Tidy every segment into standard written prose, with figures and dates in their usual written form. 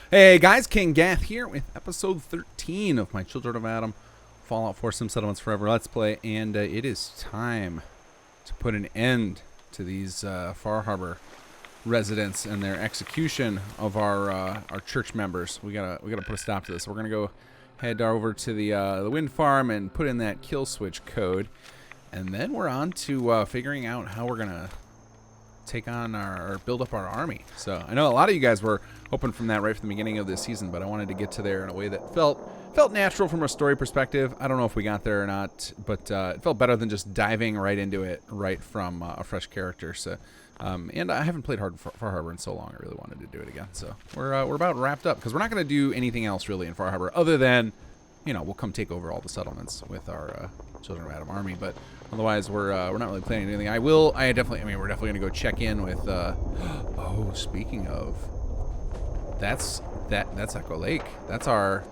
Hey guys, kinggath here with episode 13 of my Children of Adam Fallout 4 Sim Settlements Forever Let's Play, and it is time to put an end to these Far Harbor residents and their execution of our church members. We gotta put a stop to this. We're gonna go head over to the wind farm and put in that kill switch code, and then we're on to figuring out how we're gonna take on or build up our army. So I know a lot of you guys were hoping from that right from the beginning of this season, but I wanted to get to there in a way that felt natural from a story perspective. I don't know if we got there or not, but it felt better than just diving right into it right from a fresh character. So and I haven't played Far Harbor in so long. I really wanted to do it again. So we're about wrapped up because we're not going to do anything else really in Far Harbor other than, you know, we'll come take over all the settlements with our Children of Adam army, but otherwise we're not really planning anything. we're definitely gonna go check in with oh, speaking of, that's Echo Lake. That's our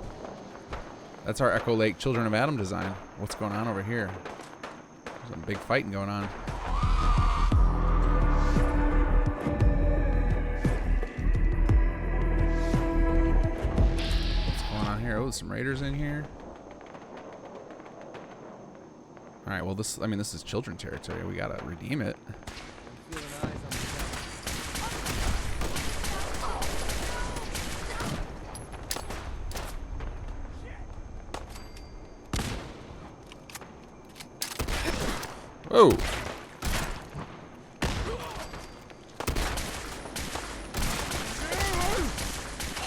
Echo Lake Children of Adam design. What's going on over here? There's some big fighting going on. What's going on here? Oh, there's some raiders in here. All right, well, this is children territory. We gotta redeem it. Whoa.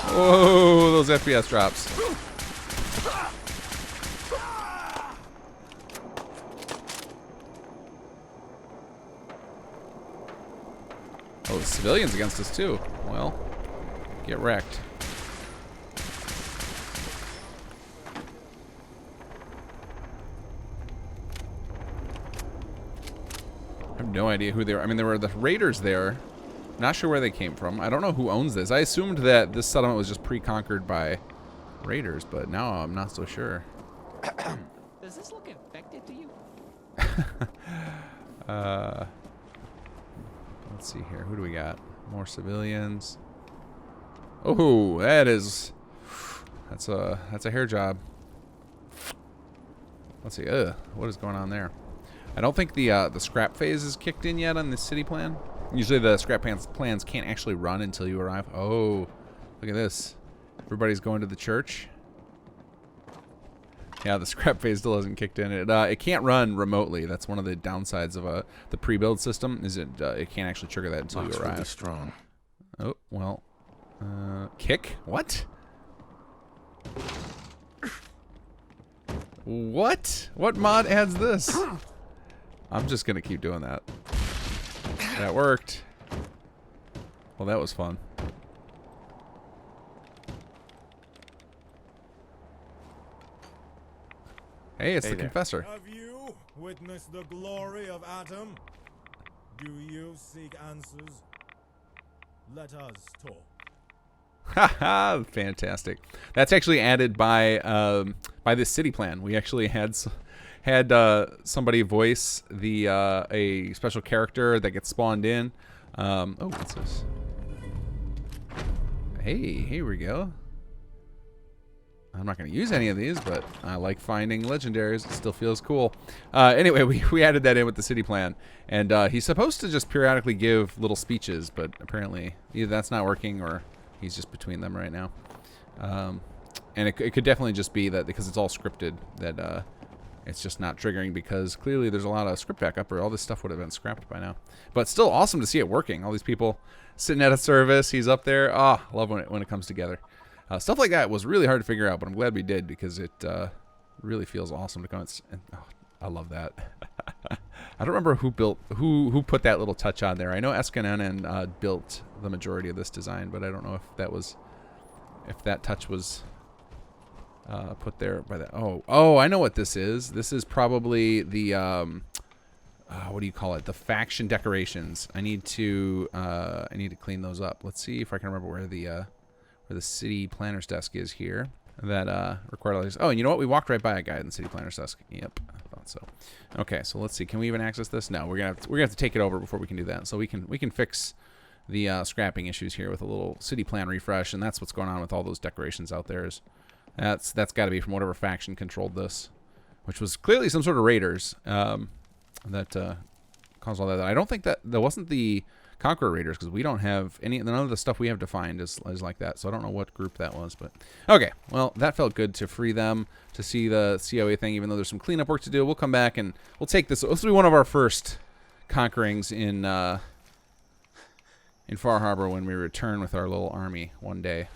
Whoa, those FPS drops. Oh, civilians against us too. Well, get wrecked. I have no idea who they were. I mean, there were the raiders there. Not sure where they came from. I don't know who owns this. I assumed that this settlement was just pre-conquered by raiders, but now I'm not so sure. Does this look infected to you? Let's see here. Who do we got? More civilians. Oh, that's a hair job. Let's see. What is going on there? I don't think the scrap phase is kicked in yet on the city plan. Usually the scrap plans can't actually run until you arrive. Oh, look at this. Everybody's going to the church. Yeah, the scrap phase still hasn't kicked in. It can't run remotely. That's one of the downsides of the pre-build system. Is it can't actually trigger that until you arrive. Really strong. Oh well. Kick? What? What? What mod adds this? I'm just gonna keep doing that. That worked. Well, that was fun. Hey, it's the confessor. Have you witnessed the glory of Adam? Do you seek answers? Let us talk. Haha, fantastic. That's actually added by this city plan. We actually had somebody voice the a special character that gets spawned in. Oh, what's this? Hey, here we go. I'm not going to use any of these, but I like finding legendaries. It still feels cool. Anyway, we added that in with the city plan. And he's supposed to just periodically give little speeches, but apparently either that's not working or he's just between them right now. And it could definitely just be that because it's all scripted that it's just not triggering, because clearly there's a lot of script backup or all this stuff would have been scrapped by now. But still awesome to see it working. All these people sitting at a service. He's up there. Ah, oh, love when it comes together. Stuff like that was really hard to figure out, but I'm glad we did because it really feels awesome to come. I love that. I don't remember who put that little touch on there. I know Eskanenen built the majority of this design, but I don't know if that touch was put there by that. Oh, I know what this is. This is probably the what do you call it? The faction decorations. I need to clean those up. Let's see if I can remember where the city planner's desk is here. That required all these. Oh, and you know what? We walked right by a guy in the city planner's desk. Yep, I thought so. Okay, so let's see. Can we even access this? No, we're gonna have to take it over before we can do that. So we can fix the scrapping issues here with a little city plan refresh, and that's what's going on with all those decorations out there. That's got to be from whatever faction controlled this, which was clearly some sort of raiders that caused all that. I don't think that wasn't the Conqueror Raiders, because we don't have none of the stuff we have defined is like that. So I don't know what group that was, but okay. Well, that felt good to free them, to see the COA thing, even though there's some cleanup work to do. We'll come back and we'll take this. This will be one of our first conquerings in Far Harbor when we return with our little army one day.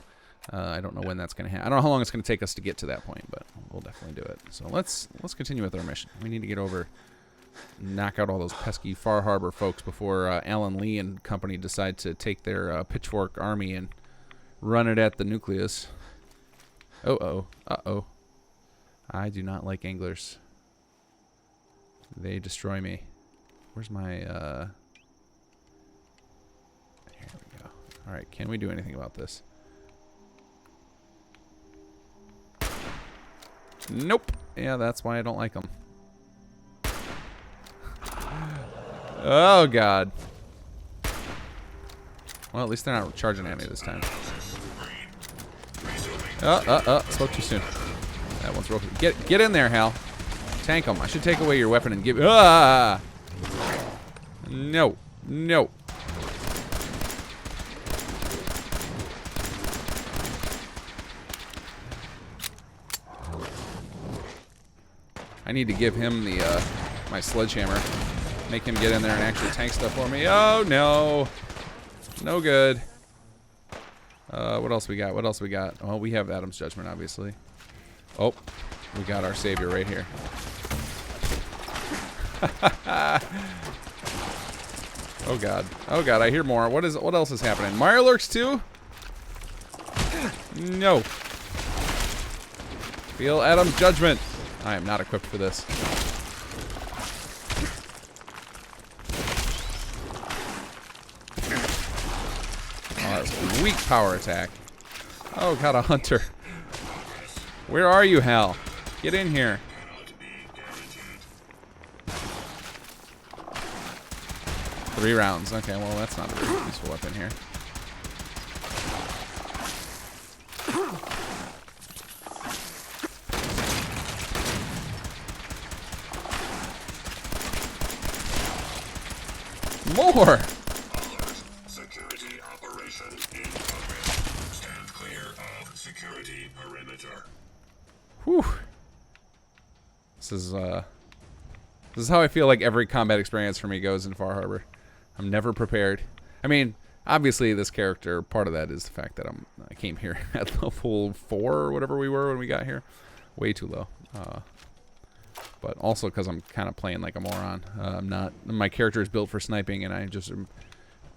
I don't know when that's going to happen. I don't know how long it's going to take us to get to that point, but we'll definitely do it. So let's continue with our mission. We need to get over, knock out all those pesky Far Harbor folks before Alan Lee and company decide to take their pitchfork army and run it at the nucleus. Uh-oh. I do not like anglers. They destroy me. Where's my, Here we go. Alright, can we do anything about this? Nope. Yeah, that's why I don't like them. Oh, God. Well, at least they're not charging at me this time. Spoke too soon. That one's real. Get in there, Hal. Tank them. I should take away your weapon and give... No. I need to give him the my sledgehammer. Make him get in there and actually tank stuff for me. Oh, no. No good. What else we got? Well, we have Adam's Judgment, obviously. Oh, we got our savior right here. Oh, God. Oh, God, I hear more. What else is happening? Mirelurks, too? No. Feel Adam's Judgment. I am not equipped for this. Oh, that's a weak power attack. Oh, got a hunter. Where are you, Hal? Get in here. 3 rounds. Okay, well, that's not a very useful weapon here. More! Security operation in progress. Stand clear of security perimeter. Whew. This is how I feel like every combat experience for me goes in Far Harbor. I'm never prepared. I mean, obviously this character, part of that is the fact that I came here at level 4 or whatever we were when we got here. Way too low. But also because I'm kind of playing like a moron. My character is built for sniping, and I just am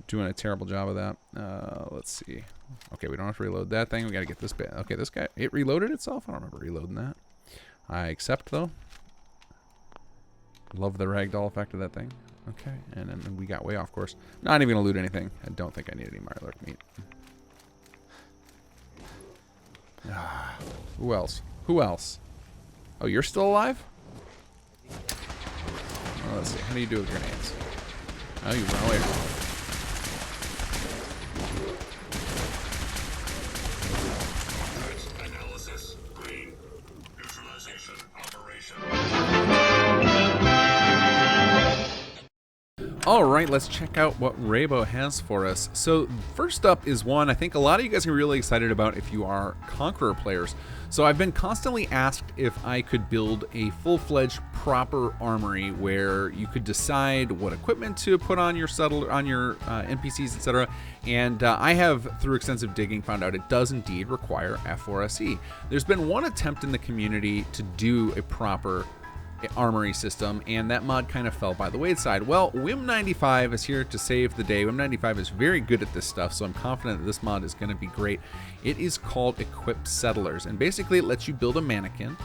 doing a terrible job of that. Let's see. Okay, we don't have to reload that thing. We got to get this bit. Okay, this guy, it reloaded itself? I don't remember reloading that. I accept, though. Love the ragdoll effect of that thing. Okay, and then we got way off course. Not even going to loot anything. I don't think I need any Mirelurk meat. Who else? Who else? Oh, you're still alive? Oh, let's see. How do you do with grenades? Oh, you run away. Analysis green. Neutralization operation. All right, let's check out what Raybo has for us. So first up is one I think a lot of you guys are really excited about if you are Conqueror players. So I've been constantly asked if I could build a full-fledged proper armory where you could decide what equipment to put on your NPCs, etc. And I have, through extensive digging, found out it does indeed require F4SE. There's been one attempt in the community to do a proper armory system, and that mod kind of fell by the wayside. Well, Wim95 is here to save the day. Wim95 is very good at this stuff, so I'm confident that this mod is going to be great. It is called Equip Settlers, and basically it lets you build a mannequin,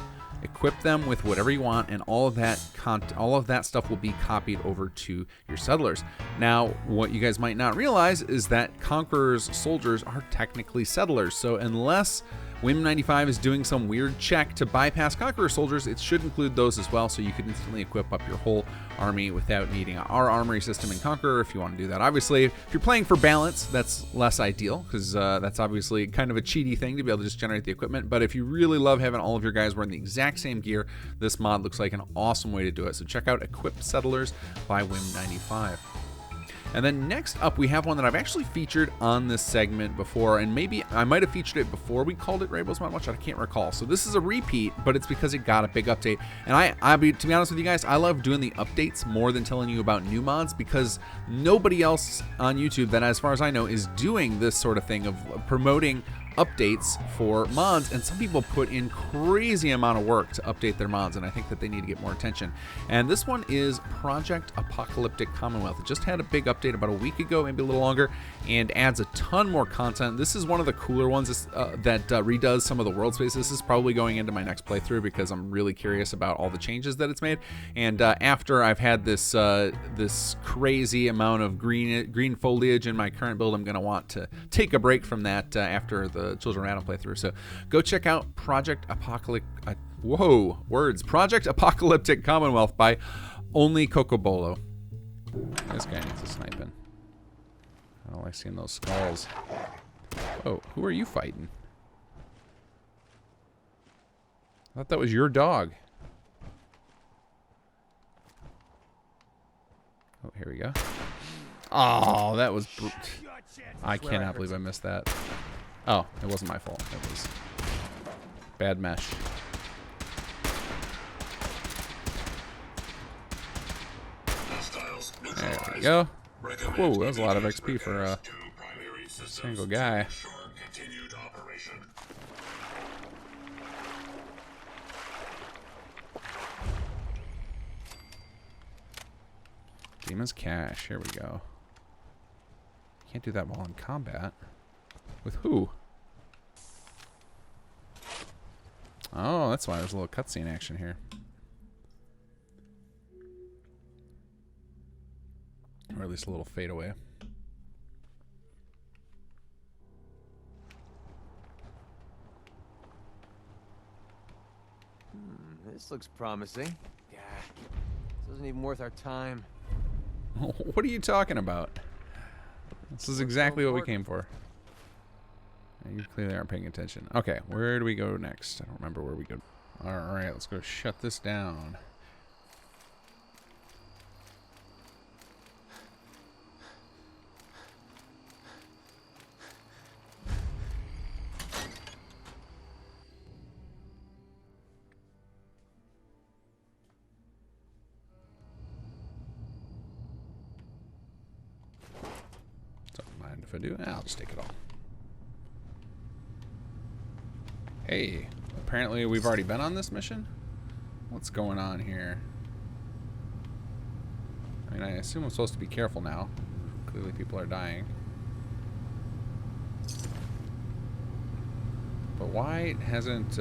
equip them with whatever you want, and all of that stuff will be copied over to your settlers. Now, what you guys might not realize is that Conqueror's soldiers are technically settlers, so unless WIM95 is doing some weird check to bypass Conqueror soldiers. It should include those as well, so you can instantly equip up your whole army without needing our armory system in Conqueror if you want to do that. Obviously, if you're playing for balance, that's less ideal, because that's obviously kind of a cheaty thing to be able to just generate the equipment. But if you really love having all of your guys wearing the exact same gear, this mod looks like an awesome way to do it. So check out Equip Settlers by WIM95. And then next up, we have one that I've actually featured on this segment before, and maybe I might have featured it before we called it Rainbow's Mod Watch. I can't recall. So this is a repeat, but it's because it got a big update. And to be honest with you guys, I love doing the updates more than telling you about new mods, because nobody else on YouTube that, as far as I know, is doing this sort of thing of promoting updates for mods, and some people put in crazy amount of work to update their mods, and I think that they need to get more attention. And this one is Project Apocalyptic Commonwealth. It just had a big update about a week ago, maybe a little longer, and adds a ton more content. This is one of the cooler ones that redoes some of the world space. This is probably going into my next playthrough because I'm really curious about all the changes that it's made. And after I've had this this crazy amount of green foliage in my current build, I'm going to want to take a break from that after the Children of Atom playthrough. So go check out Project Apocalyptic Commonwealth by Only Cocobolo. This guy needs a sniping. I don't like seeing those skulls. Oh, who are you fighting? I thought that was your dog. Oh, here we go. Oh, that was I cannot believe I missed that. Oh, it wasn't my fault. It was bad mesh. There we go. Whoa, that was a lot of XP for a single guy. Demon's Cache. Here we go. Can't do that while in combat. With who? Oh, that's why there's a little cutscene action here. Or at least a little fade away. This looks promising. Yeah, this isn't even worth our time. What are you talking about? This is exactly what we came for. You clearly aren't paying attention. Okay, where do we go next? I don't remember where we go. Alright, let's go shut this down. Don't mind if I do. I'll just take it all. Hey, apparently we've already been on this mission? What's going on here? I mean, I assume I'm supposed to be careful now. Clearly people are dying. But why hasn't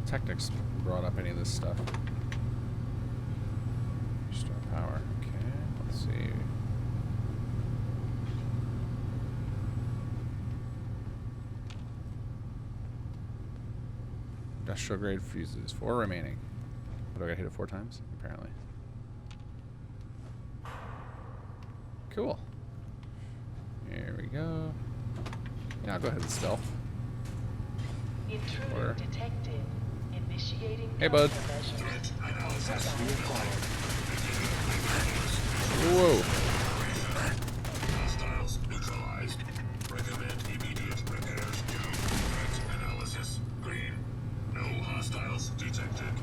Tectus brought up any of this stuff? Restore power. Okay, let's see. Industrial grade fuses. 4 remaining. What, do I gotta hit it 4 times? Apparently. Cool. Here we go. Yeah, I'll go ahead and stealth. Intruder detected. Initiating hey, bud. Whoa. Hostiles neutralized. Recommend immediate repairs to threat analysis. Green. No hostiles detected.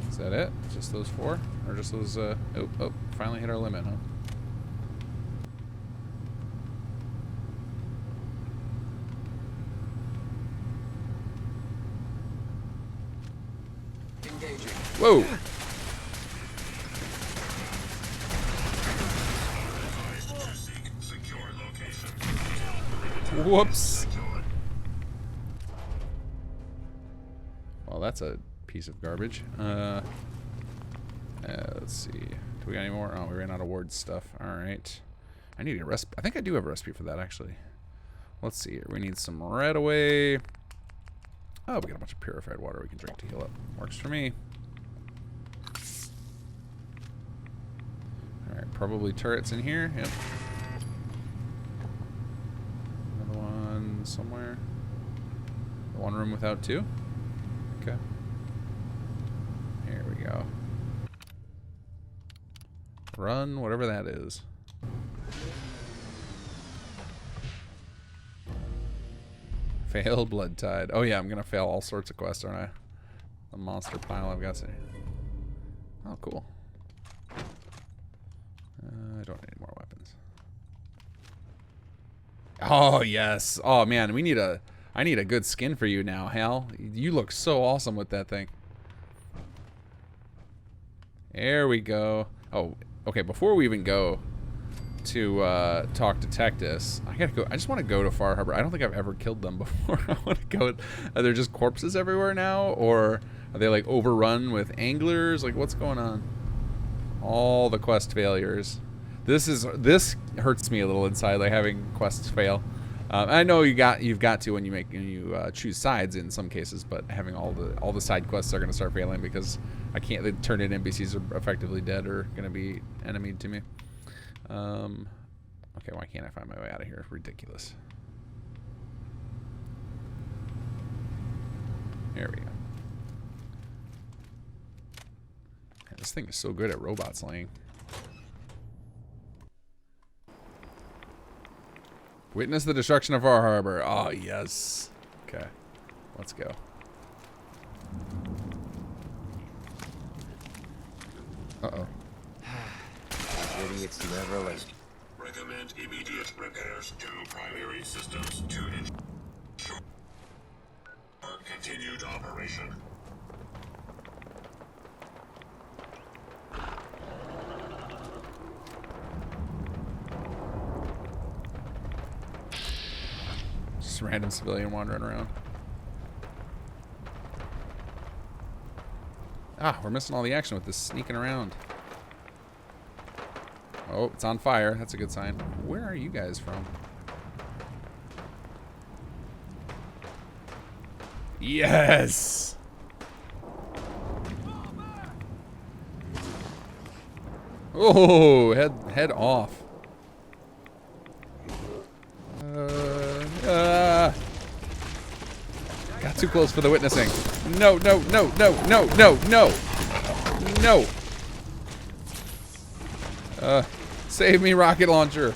Is that it? Just those 4? Or just those, oh, finally hit our limit, huh? Engaging. Whoa! Whoops! Well, that's a piece of garbage. Let's see. Do we got any more? Oh, we ran out of ward stuff. Alright. I need a recipe. I think I do have a recipe for that, actually. Let's see here. We need some right away. Oh, we got a bunch of purified water we can drink to heal up. Works for me. Alright, probably turrets in here. Yep. Another one somewhere. One room without two. Okay. Here we go. Run, whatever that is. Fail Blood Tide. Oh yeah, I'm gonna fail all sorts of quests, aren't I? The monster pile I've got. Oh, cool. I don't need any more weapons. Oh yes. Oh man, I need a good skin for you now, Hal. You look so awesome with that thing. There we go. Oh, okay. Before we even go to talk to Tectus, I gotta go. I just want to go to Far Harbor. I don't think I've ever killed them before. I want to go. Are there just corpses everywhere now, or are they like overrun with anglers? Like, what's going on? All the quest failures. This hurts me a little inside, like having quests fail. I know you've got to when you choose sides in some cases, but having all the side quests are going to start failing because I can't. The turned in NPCs are effectively dead or going to be enemied to me. Okay, why can't I find my way out of here? Ridiculous. There we go. Man, this thing is so good at robot slaying. Witness the destruction of our harbor. Oh, yes. Okay. Let's go. Uh-oh. Idiots never listen. Recommend immediate repairs to primary systems to ensure continued operation. Just a random civilian wandering around. Ah, we're missing all the action with this sneaking around. Oh, it's on fire. That's a good sign. Where are you guys from? Yes! Oh, head off. Got too close for the witnessing. No, no, no, no, no, no, no. No. Save me, rocket launcher.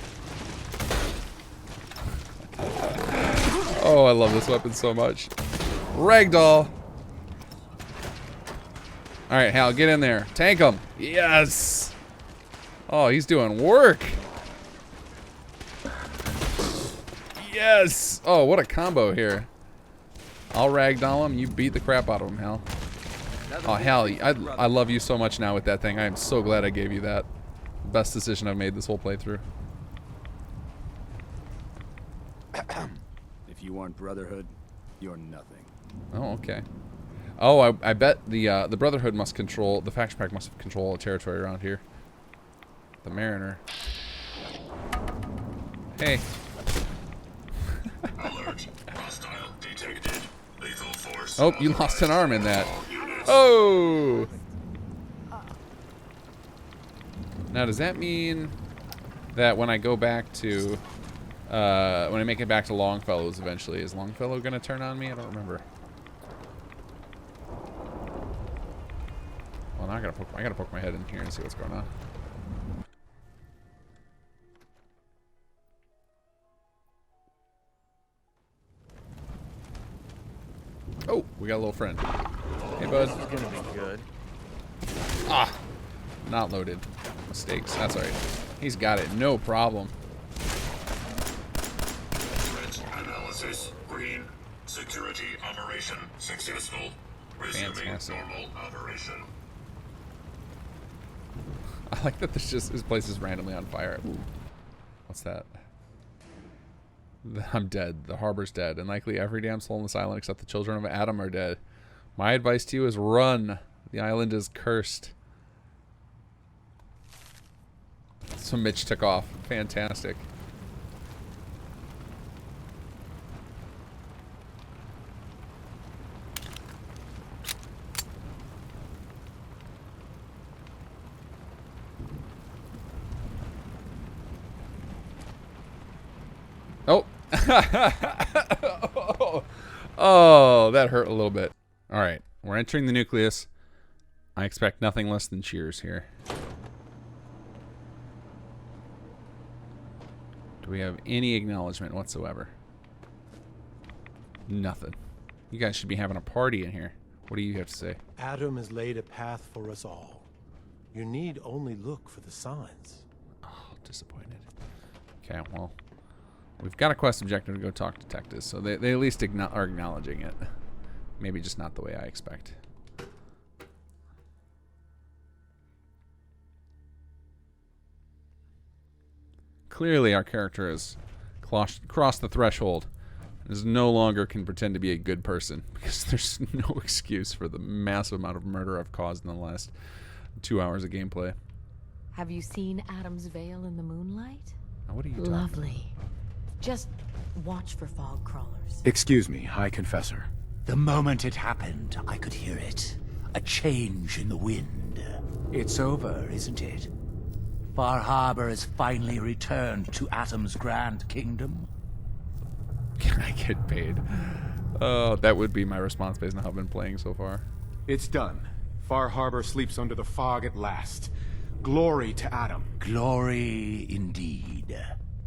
Oh, I love this weapon so much. Ragdoll. Alright, Hal, get in there. Tank him. Yes. Oh, he's doing work. Yes. Oh, what a combo here. I'll ragdoll him. You beat the crap out of him, Hal. Oh, Hal, I love you so much now with that thing. I am so glad I gave you that. Best decision I've made this whole playthrough. If you aren't Brotherhood, you're nothing. Oh, okay. Oh, I bet the Brotherhood must control, the faction pack must control all the territory around here. The Mariner. Hey. Alert. Hostile detected. Lethal force. Oh, you lost an arm in that. Oh! Now, does that mean that when I go back to, when I make it back to Longfellow's eventually, is Longfellow going to turn on me? I don't remember. Well, now I gotta poke my head in here and see what's going on. Oh, we got a little friend. Hey, bud. This is gonna be good. Ah, not loaded. Mistakes. That's alright. He's got it. No problem. Threat analysis. Green. Security operation successful. Resuming Fantastic. normal operation. I like that this place is randomly on fire. Ooh. What's that? I'm dead. The harbor's dead. And likely every damn soul on this island except the children of Adam are dead. My advice to you is run. The island is cursed. So Mitch took off. Fantastic. Oh, that hurt a little bit. All right, we're entering the nucleus. I expect nothing less than cheers here. Do we have any acknowledgement whatsoever? Nothing. You guys should be having a party in here. What do you have to say? Adam has laid a path for us all. You need only look for the signs. Oh, disappointed. Okay, well, we've got a quest objective to go talk to Tectus, so they at least are acknowledging it. Maybe just not the way I expect. Clearly, our character has crossed the threshold. Is no longer can pretend to be a good person because there's no excuse for the massive amount of murder I've caused in the last 2 hours of gameplay. Have you seen Adam's Veil in the moonlight? Now, what are you talking Lovely. Just watch for fog crawlers. Excuse me, High Confessor. The moment it happened, I could hear it. A change in the wind. It's over, isn't it? Far Harbor has finally returned to Atom's Grand Kingdom. Can I get paid? Oh, that would be my response based on how I've been playing so far. It's done. Far Harbor sleeps under the fog at last. Glory to Adam. Glory indeed.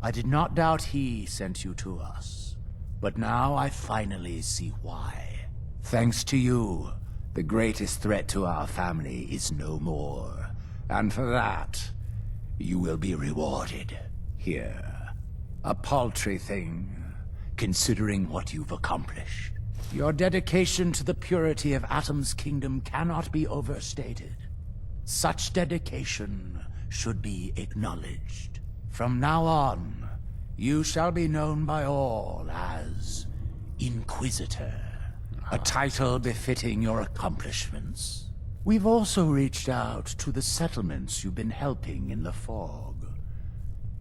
I did not doubt he sent you to us. But now I finally see why. Thanks to you, the greatest threat to our family is no more. And for that, you will be rewarded. Here. A paltry thing, considering what you've accomplished. Your dedication to the purity of Atom's kingdom cannot be overstated. Such dedication should be acknowledged. From now on, you shall be known by all as Inquisitor, a title befitting your accomplishments. We've also reached out to the settlements you've been helping in the fog.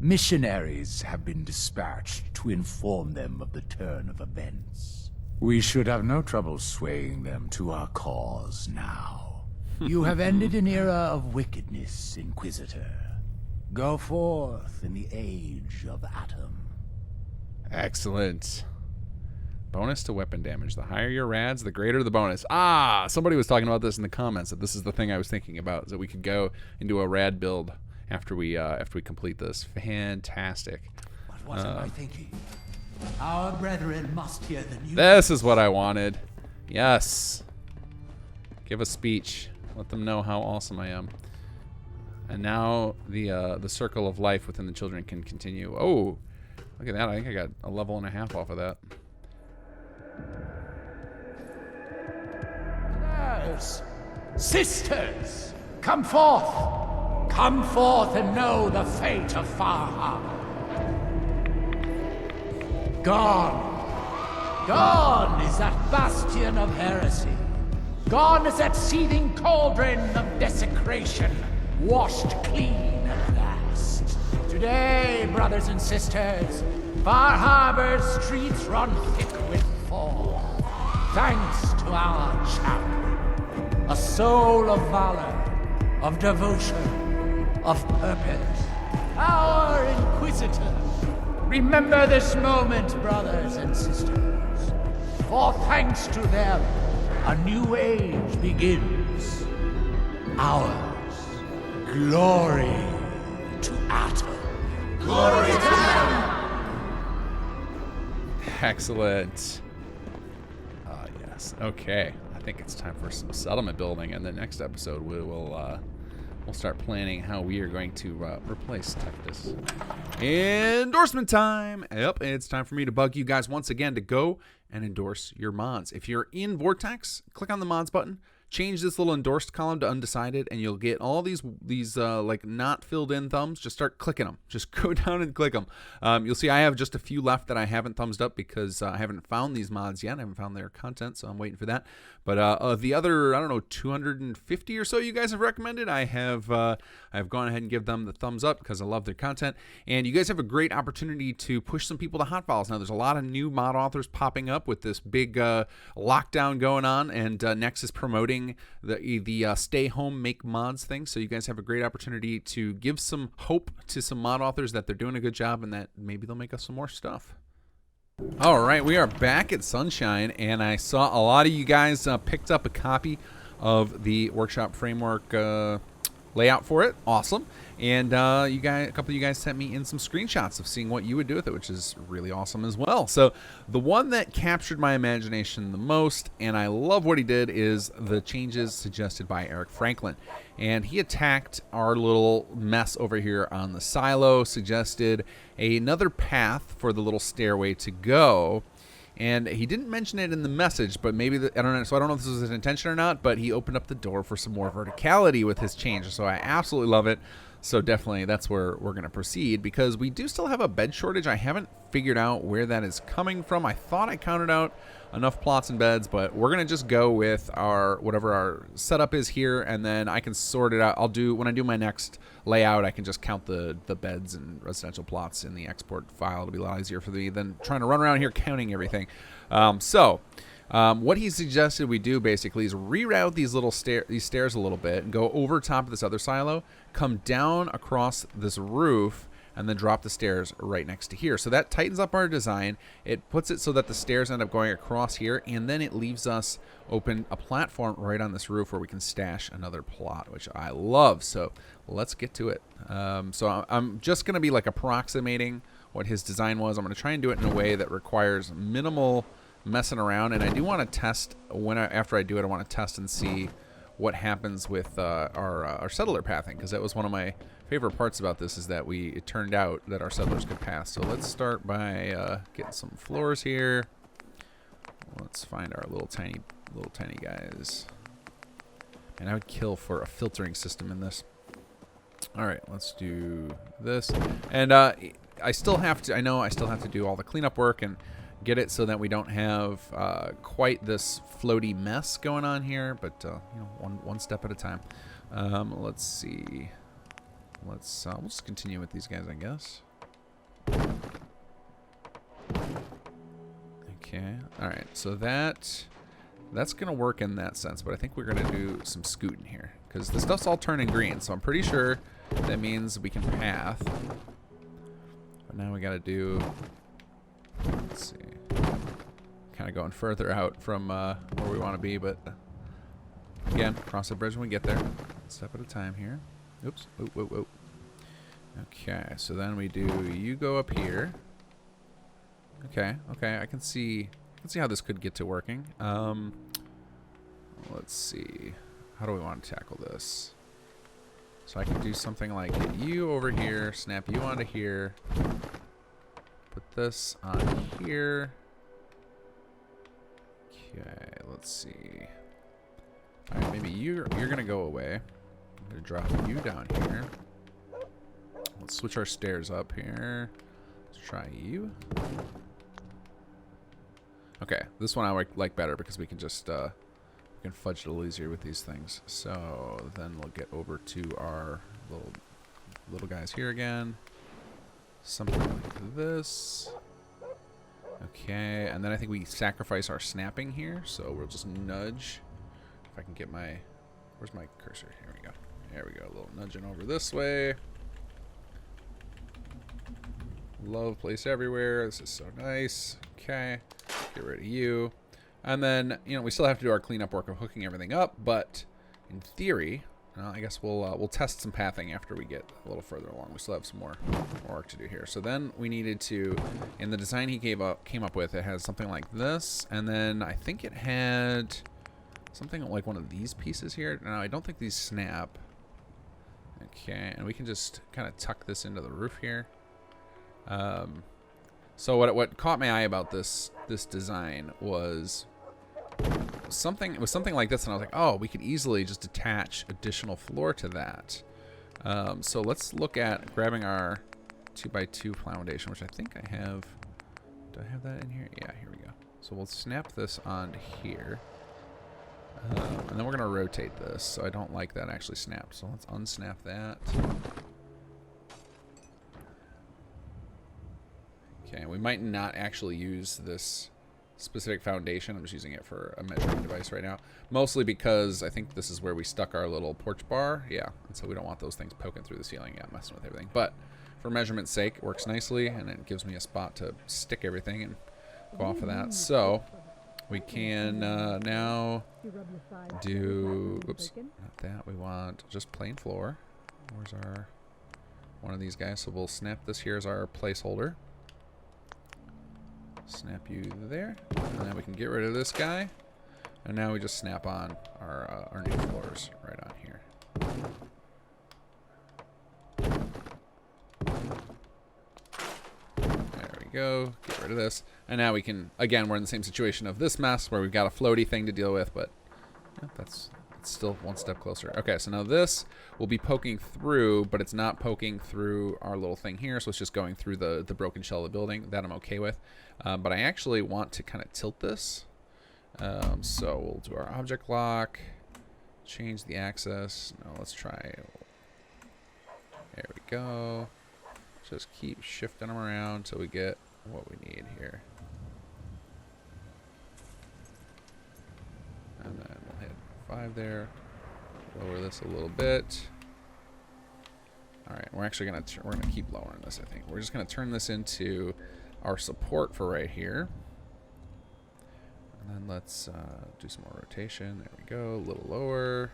Missionaries have been dispatched to inform them of the turn of events. We should have no trouble swaying them to our cause now. You have ended an era of wickedness, Inquisitor. Go forth in the age of Atom. Excellent. Bonus to weapon damage. The higher your rads, the greater the bonus. Ah, somebody was talking about this in the comments, that this is the thing I was thinking about, is that we could go into a rad build after we complete this. Fantastic. What am I thinking? Our brethren must hear the news. This is what I wanted. Yes. Give a speech. Let them know how awesome I am. And now the circle of life within the children can continue. Oh, look at that. I think I got a level and a half off of that. Brothers, sisters, come forth. Come forth and know the fate of Far Harbor. Gone. Gone is that bastion of heresy. Gone is that seething cauldron of desecration, washed clean at last. Today, brothers and sisters, Far Harbor's streets run thick with fog. Thanks to our champion, a soul of valor, of devotion, of purpose, our Inquisitor. Remember this moment, brothers and sisters, for thanks to them, a new age begins. Ours. Glory to Atom. Glory to Atom! Excellent. Yes. Okay. I think it's time for some settlement building, and the next episode we'll start planning how we are going to replace Tectus. Endorsement time! Yep, it's time for me to bug you guys once again to go and endorse your mods. If you're in Vortex, click on the mods button, change this little endorsed column to undecided, and you'll get all these like not filled in thumbs. Just start clicking them. Just go down and click them. You'll see I have just a few left that I haven't thumbs up because I haven't found these mods yet. I haven't found their content, so I'm waiting for that. But the other, I don't know, 250 or so you guys have recommended, I've gone ahead and give them the thumbs up because I love their content. And you guys have a great opportunity to push some people to hot files. Now, there's a lot of new mod authors popping up with this big lockdown going on, and Nex is promoting the stay home, make mods thing. So you guys have a great opportunity to give some hope to some mod authors that they're doing a good job and that maybe they'll make us some more stuff. All right, we are back at Sunshine, and I saw a lot of you guys picked up a copy of the workshop framework layout for it. Awesome. And a couple of you guys sent me in some screenshots of seeing what you would do with it, which is really awesome as well. So the one that captured my imagination the most, and I love what he did, is the changes suggested by Eric Franklin. And he attacked our little mess over here on the silo, suggested another path for the little stairway to go. And he didn't mention it in the message, but maybe, I don't know, so I don't know if this was his intention or not, but he opened up the door for some more verticality with his change. So I absolutely love it. So definitely that's where we're going to proceed, because we do still have a bed shortage. I haven't figured out where that is coming from. I thought I counted out enough plots and beds, but we're going to just go with our whatever our setup is here, and then I can sort it out. When I do my next layout, I can just count the beds and residential plots in the export file. It'll be a lot easier for me than trying to run around here counting everything. What he suggested we do basically is reroute these stairs a little bit and go over top of this other silo, come down across this roof, and then drop the stairs right next to here. So that tightens up our design. It puts it so that the stairs end up going across here, and then it leaves us open a platform right on this roof where we can stash another plot, which I love. So let's get to it. So I'm just going to be like approximating what his design was. I'm going to try and do it in a way that requires minimal messing around, and I do want to test after I do it, I want to test and see what happens with our settler pathing, because that was one of my favorite parts about this, is that it turned out that our settlers could path. So let's start by getting some floors here. Let's find our little tiny guys, and I would kill for a filtering system in this. All right, let's do this, and I still have to do all the cleanup work and get it so that we don't have quite this floaty mess going on here, but you know, one step at a time. Let's see. We'll just continue with these guys, I guess. Okay. All right. So that's gonna work in that sense, but I think we're gonna do some scooting here, because the stuff's all turning green. So I'm pretty sure that means we can path. But now we gotta do. Let's see. Kind of going further out from where we want to be, but again, cross the bridge when we get there. Step at a time here. Oops. Whoa. Okay, so then we do. You go up here. Okay. I can see how this could get to working. Let's see. How do we want to tackle this? So I can do something like get you over here, snap you onto here. Put this on here. Okay, let's see. All right, maybe you're gonna go away. I'm gonna drop you down here. Let's switch our stairs up here. Let's try you. Okay, this one I like better because we can just we can fudge it a little easier with these things. So then we'll get over to our little guys here again. Something like this. Okay, and then I think we sacrifice our snapping here, so we'll just nudge. If I can get my... Where's my cursor? Here we go. There we go. A little nudging over this way. Love place everywhere. This is so nice. Okay. Get rid of you. And then, you know, we still have to do our cleanup work of hooking everything up, but in theory... I guess we'll test some pathing after we get a little further along. We still have some more work to do here. So then we needed to, in the design he came up with, it has something like this, and then I think it had something like one of these pieces here. Now I don't think these snap. Okay, and we can just kind of tuck this into the roof here. So what caught my eye about this design was. It was something like this, and I was like, oh, we could easily just attach additional floor to that. So let's look at grabbing our 2x2 foundation, which I think I have. Do I have that in here? Yeah, here we go. So we'll snap this on here. And then we're going to rotate this, so I don't like that actually snapped. So let's unsnap that. Okay, we might not actually use this specific foundation. I'm just using it for a measuring device right now, mostly because I think this is where we stuck our little porch bar. Yeah, and so we don't want those things poking through the ceiling, messing with everything. But for measurement's sake, it works nicely, and it gives me a spot to stick everything. And go off of that. So we can now do, oops, not that. We want just plain floor. Where's our, one of these guys? So we'll snap this here as our placeholder. Snap you there. And then we can get rid of this guy. And now we just snap on our new floors right on here. There we go. Get rid of this. And now we can, again, we're in the same situation of this mess where we've got a floaty thing to deal with, but yeah, that's still one step closer. Okay, so now this will be poking through, but it's not poking through our little thing here, so it's just going through the broken shell of the building. That I'm okay with. But I actually want to kind of tilt this. So we'll do our object lock, change the axis. No, let's try. There we go. Just keep shifting them around until we get what we need here. And then we'll hit 5 there. Lower this a little bit. All right, we're actually we're gonna keep lowering this. I think we're just gonna turn this into our support for right here. And then let's do some more rotation. There we go. A little lower.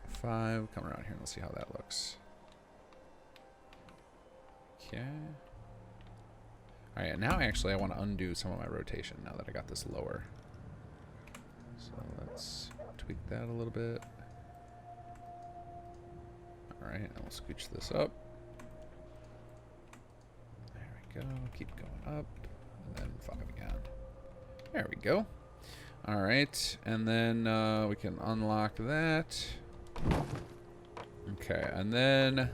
5. Come around here and let's see how that looks. Okay. All right. Now, actually, I want to undo some of my rotation now that I got this lower. So let's tweak that a little bit. All right. And we'll scooch this up. There we go. Keep going up. And then 5 again. There we go. All right, and then we can unlock that. Okay, and then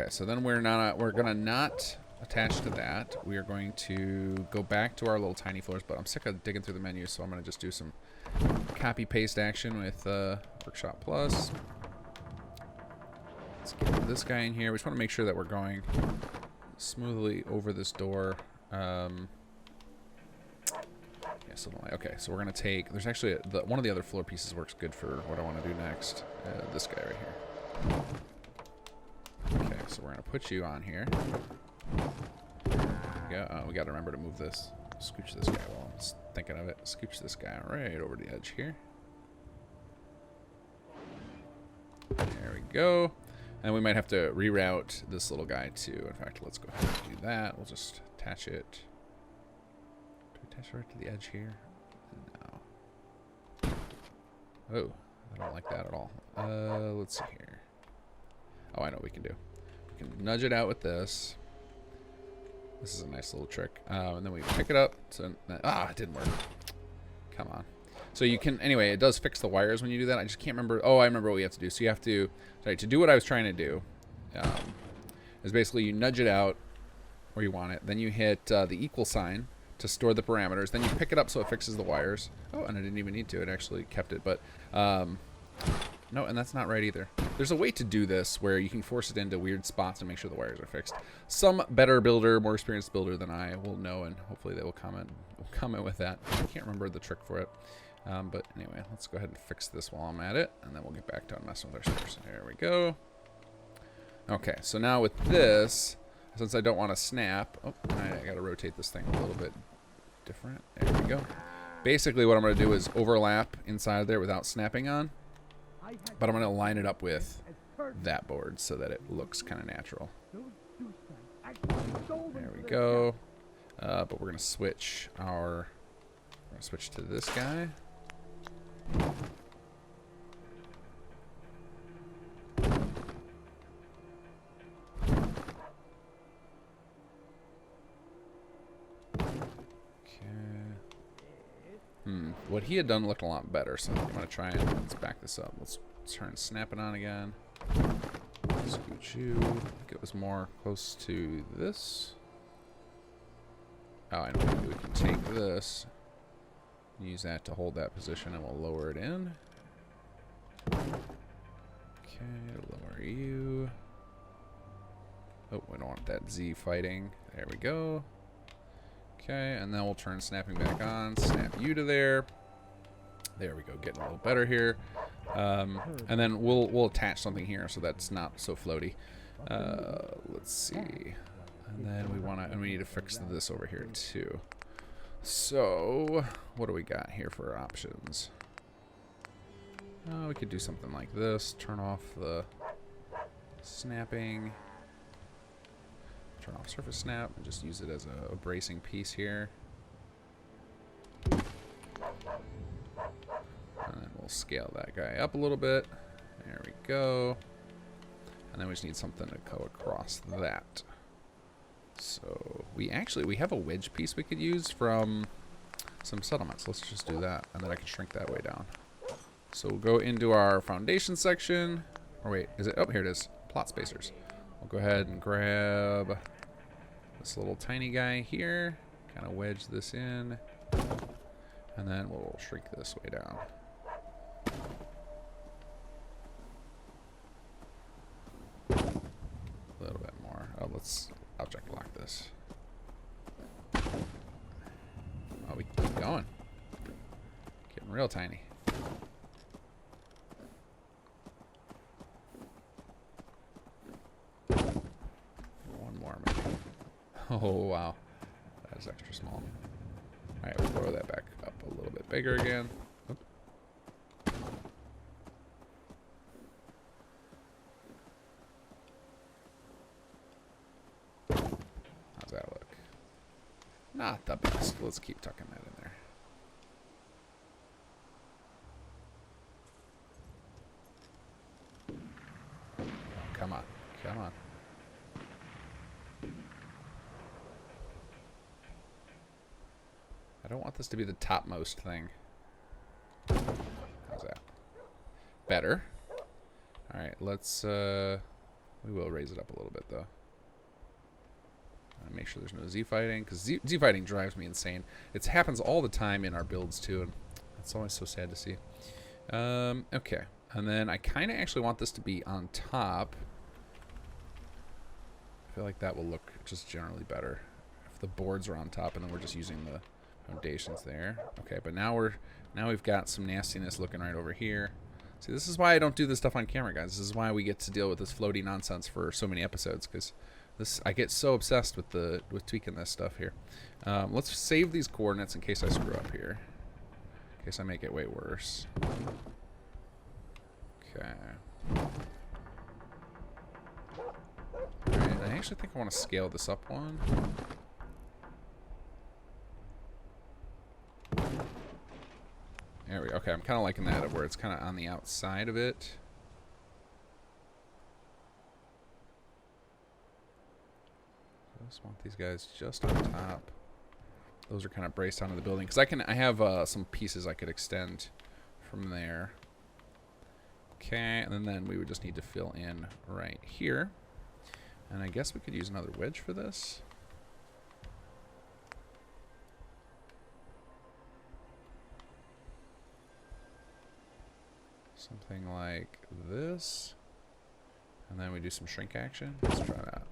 so then we're gonna not attach to that. We are going to go back to our little tiny floors, but I'm sick of digging through the menu, so I'm gonna just do some copy paste action with Workshop Plus. Let's get this guy in here. We just want to make sure that we're going smoothly over this door. Okay, so we're gonna take. There's actually one of the other floor pieces works good for what I want to do next. This guy right here. Okay, so we're gonna put you on here. We got to remember to move this. Scooch this guy while I'm thinking of it. Scooch this guy right over the edge here. There we go. And we might have to reroute this little guy too. In fact, let's go ahead and do that. We'll just attach it. Attach right to the edge here. No. Oh, I don't like that at all. Let's see here. Oh, I know what we can do. We can nudge it out with this. This is a nice little trick. And then we pick it up. So, it didn't work. Come on. So you can, anyway, it does fix the wires when you do that. I just can't remember. Oh, I remember what we have to do. So you have to, sorry, to do what I was trying to do, is basically you nudge it out where you want it. Then you hit the equal sign to store the parameters. Then you pick it up so it fixes the wires. Oh, and I didn't even need to. It actually kept it. But no, and that's not right either. There's a way to do this where you can force it into weird spots and make sure the wires are fixed. Some better builder, more experienced builder than I will know, and hopefully they will comment with that. I can't remember the trick for it. But anyway, let's go ahead and fix this while I'm at it, and then we'll get back to messing with our stairs. There we go. Okay, so now with this, since I don't want to snap, I got to rotate this thing a little bit different. There we go. Basically, what I'm going to do is overlap inside there without snapping on, but I'm going to line it up with that board so that it looks kind of natural. There we go. But we're going to switch to this guy. What he had done looked a lot better, so I'm going to try and let's back this up. Let's turn snap it on again. Scooch you. I think it was more close to this. Oh, I know what we can do. We can take this, use that to hold that position, and we'll lower it in. Okay, lower you. Oh, we don't want that Z fighting. There we go. Okay, and then we'll turn snapping back on. Snap you to there. There we go, getting a little better here. And then we'll attach something here so that's not so floaty. Let's see. And then we need to fix this over here too. So, what do we got here for options? We could do something like this. Turn off the snapping. Turn off surface snap and just use it as a bracing piece here. And then we'll scale that guy up a little bit. There we go. And then we just need something to go across that. So we have a wedge piece we could use from some settlements. Let's just do that, and then I can shrink that way down. So we'll go into our foundation section. Or wait, is it? Oh, here it is. Plot spacers. We'll go ahead and grab this little tiny guy here. Kind of wedge this in. And then we'll shrink this way down. A little bit more. Oh, let's object lock this. Oh, we keep going. Getting real tiny. One more, maybe. Oh, wow. That is extra small. Alright, we'll throw that back up a little bit bigger again. Oop. How's that look? Not the best. Let's keep tucking that in there. Come on. Come on. I don't want this to be the topmost thing. How's that? Better. Alright, let's, we will raise it up a little bit, though. Make sure there's no Z-fighting, because Z-fighting drives me insane. It happens all the time in our builds, too, and it's always so sad to see. Okay. And then I kind of actually want this to be on top. I feel like that will look just generally better if the boards are on top, and then we're just using the foundations there. Okay, but now we've got some nastiness looking right over here. See, this is why I don't do this stuff on camera, guys. This is why we get to deal with this floaty nonsense for so many episodes, because I get so obsessed with tweaking this stuff here. Let's save these coordinates in case I screw up here. In case I make it way worse. Okay. Alright, I actually think I want to scale this up one. There we go. Okay, I'm kind of liking that where it's kind of on the outside of it. I just want these guys just on top. Those are kind of braced onto the building because I have some pieces I could extend from there. Okay, and then we would just need to fill in right here. And I guess we could use another wedge for this. Something like this. And then we do some shrink action. Let's try that.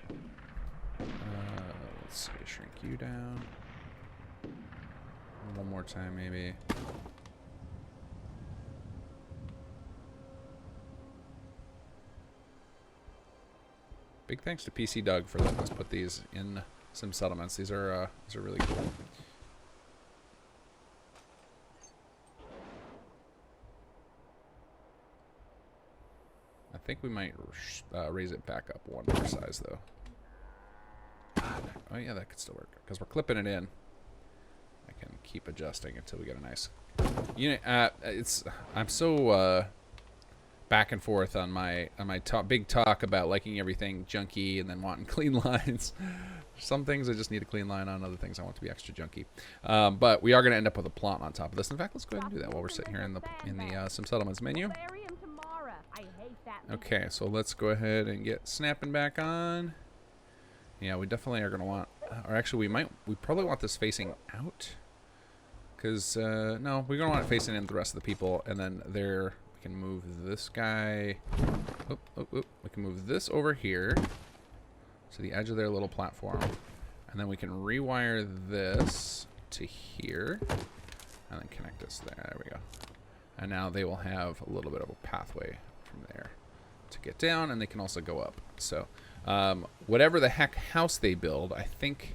Let's see, shrink you down. One more time, maybe. Big thanks to PC Doug for letting us put these in some settlements. These are really cool. I think we might raise it back up one more size, though. Oh yeah, that could still work because we're clipping it in. I can keep adjusting until we get a nice unit. I'm so back and forth on my big talk about liking everything junky and then wanting clean lines. Some things I just need a clean line on. Other things I want to be extra junky. But we are going to end up with a plot on top of this. In fact, let's go ahead and do that while we're sitting here in the some settlements menu. Okay, so let's go ahead and get snapping back on. Yeah, we definitely are going to want, or actually we probably want this facing out. Because, no, we're going to want it facing in with the rest of the people. And then there, we can move this guy. We can move this over here to the edge of their little platform. And then we can rewire this to here. And then connect this there. There we go. And now they will have a little bit of a pathway from there to get down, and they can also go up. So Whatever the heck house they build, I think,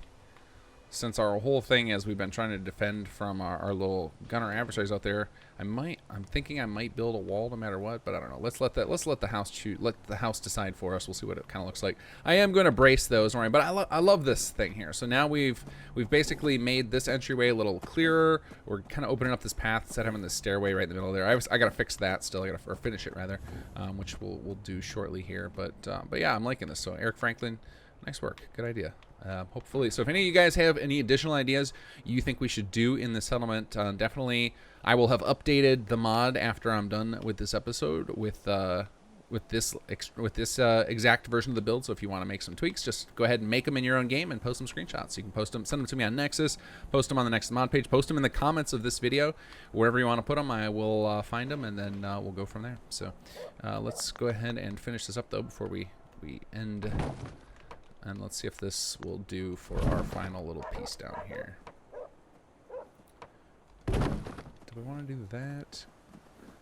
since our whole thing is we've been trying to defend from our little gunner adversaries out there, I'm thinking I might build a wall no matter what, but I don't know. Let's let the house choose. Let the house decide for us. We'll see what it kind of looks like. I am going to brace those, all right? But I love this thing here. So now we've basically made this entryway a little clearer. We're kind of opening up this path instead of having this stairway right in the middle there. I got to fix that still. Or finish it rather, which we'll do shortly here. But yeah, I'm liking this. So Eric Franklin, nice work. Good idea. Hopefully. So if any of you guys have any additional ideas you think we should do in the settlement, definitely I will have updated the mod after I'm done with this episode with this exact version of the build. So if you want to make some tweaks, just go ahead and make them in your own game and post some screenshots. You can post them, send them to me on Nexus, post them on the next mod page, post them in the comments of this video, wherever you want to put them. I will find them, and then we'll go from there. So let's go ahead and finish this up though before we end. And let's see if this will do for our final little piece down here. Do we want to do that?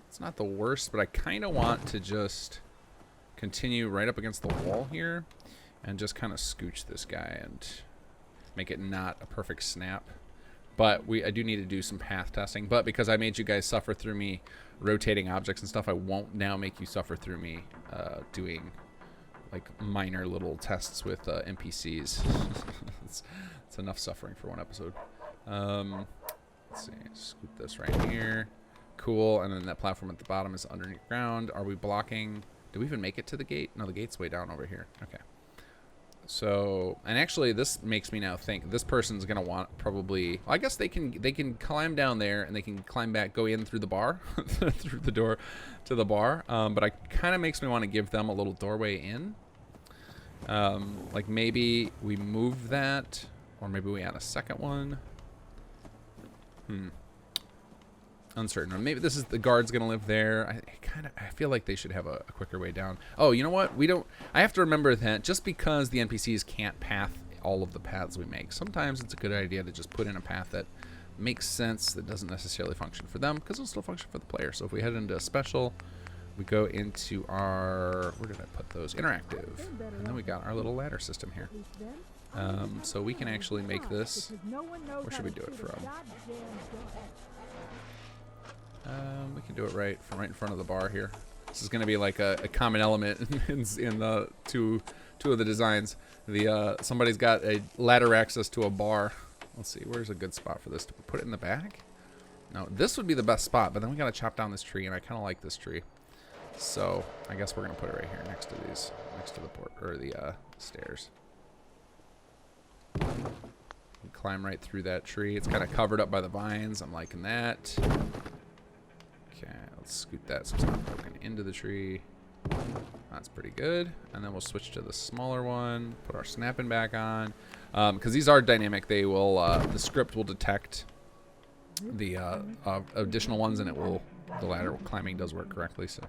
It's not the worst, but I kind of want to just continue right up against the wall here and just kind of scooch this guy and make it not a perfect snap. But I do need to do some path testing. But because I made you guys suffer through me rotating objects and stuff, I won't now make you suffer through me doing like minor little tests with NPCs. it's enough suffering for one episode. Let's see, scoop this right here. Cool, and then that platform at the bottom is underneath ground. Are we blocking? Do we even make it to the gate? No, the gate's way down over here. Okay. So, and actually this makes me now think this person's gonna want probably, well, I guess they can climb down there and they can climb back, go in through the bar, through the door to the bar. But I kind of makes me want to give them a little doorway in. Like maybe we move that, or maybe we add a second one. Uncertain. Or maybe this is the guard's gonna live there. I feel like they should have a quicker way down. Oh, you know what? I have to remember that just because the NPCs can't path all of the paths we make, sometimes it's a good idea to just put in a path that makes sense, that doesn't necessarily function for them, because it'll still function for the player. So if we head into a special, we go into our, where did I put those? Interactive. And then we got our little ladder system here. So we can actually make this, where should we do it from? We can do it right in front of the bar here. This is going to be like a common element in the two of the designs. Somebody's got a ladder access to a bar. Let's see, where's a good spot for this? To put it in the back? No, this would be the best spot, but then we got to chop down this tree, and I kind of like this tree. So I guess we're going to put it right here next to the port, or the stairs. Climb right through that tree. It's kind of covered up by the vines. I'm liking that. Okay, let's scoot that so it's not broken into the tree. That's pretty good. And then we'll switch to the smaller one. Put our snapping back on. Because these are dynamic. They will, the script will detect the additional ones, and the ladder climbing does work correctly. So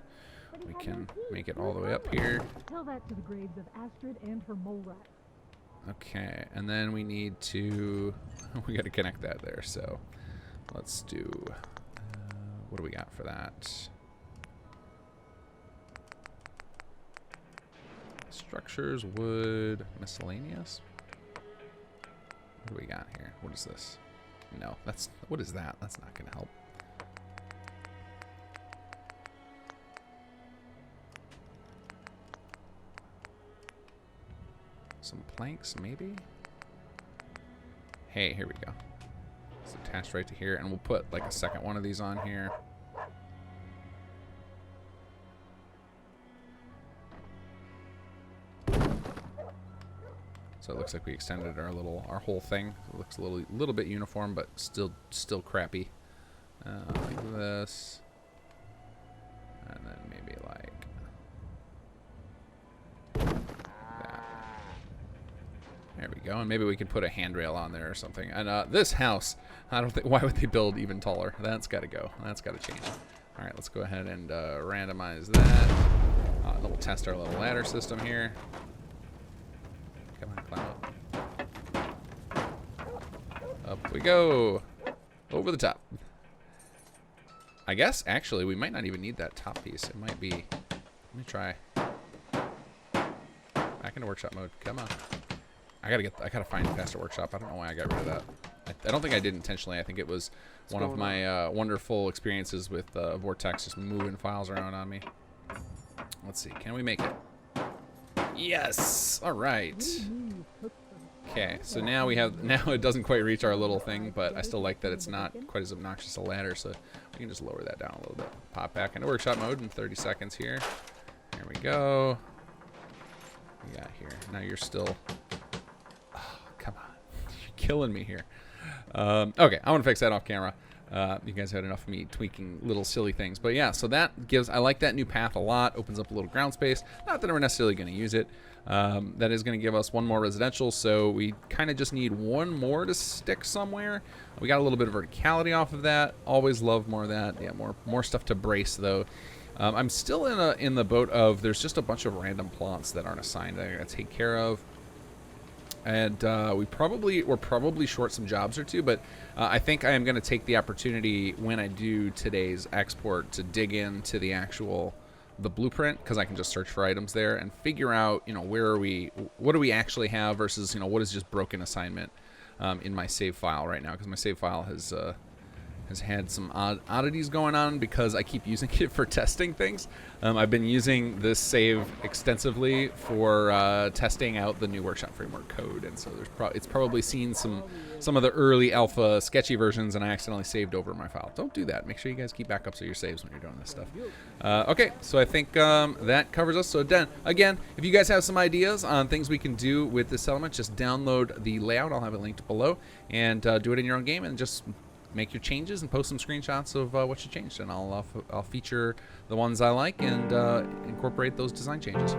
we can make it all the way up here. Tell that to the graves of Astrid and her mole rat. Okay, and then we need to, we got to connect that there. So let's do, what do we got for that? Structures, wood, miscellaneous. What do we got here? What is this? No, what is that? That's not going to help. Some planks, maybe? Hey, here we go. It's attached right to here, and we'll put like a second one of these on here. So it looks like we extended our whole thing. It looks a little bit uniform, but still crappy. Like this, and then maybe like that. There we go. And maybe we could put a handrail on there or something. And this house, I don't think. Why would they build even taller? That's got to go. That's got to change. All right, let's go ahead and randomize that. Then we'll test our little ladder system here. Come on, climb up. Up we go. Over the top. I guess, actually, we might not even need that top piece. It might be... Let me try. Back into workshop mode. Come on. I gotta find a faster workshop. I don't know why I got rid of that. I don't think I did intentionally. I think it was one of my wonderful experiences with Vortex just moving files around on me. Let's see. Can we make it? Yes. All right. Okay. So now we have. Now it doesn't quite reach our little thing, but I still like that it's not quite as obnoxious a ladder. So we can just lower that down a little bit. Pop back into workshop mode in 30 seconds here. There we go. What we got here? Now you're still. Oh, come on. You're killing me here. Okay, I want to fix that off camera. You guys had enough of me tweaking little silly things. But yeah, so that gives, I like that new path a lot. Opens up a little ground space. Not that we're necessarily going to use it. That is going to give us one more residential. So we kind of just need one more to stick somewhere. We got a little bit of verticality off of that. Always love more of that. Yeah, more stuff to brace though. I'm still in the boat of there's just a bunch of random plots that aren't assigned that I got to take care of. And we're probably short some jobs or two, but I think I am going to take the opportunity when I do today's export to dig into the blueprint, because I can just search for items there and figure out, what do we actually have versus, what is just broken assignment in my save file right now, because my save file has had some oddities going on because I keep using it for testing things. I've been using this save extensively for testing out the new Workshop Framework code, and so it's probably seen some of the early alpha sketchy versions, and I accidentally saved over my file. Don't do that. Make sure you guys keep backups of your saves when you're doing this stuff. Okay, so I think that covers us. So again, if you guys have some ideas on things we can do with this settlement, just download the layout. I'll have it linked below, and do it in your own game, and just make your changes and post some screenshots of what you changed, and I'll feature the ones I like and incorporate those design changes.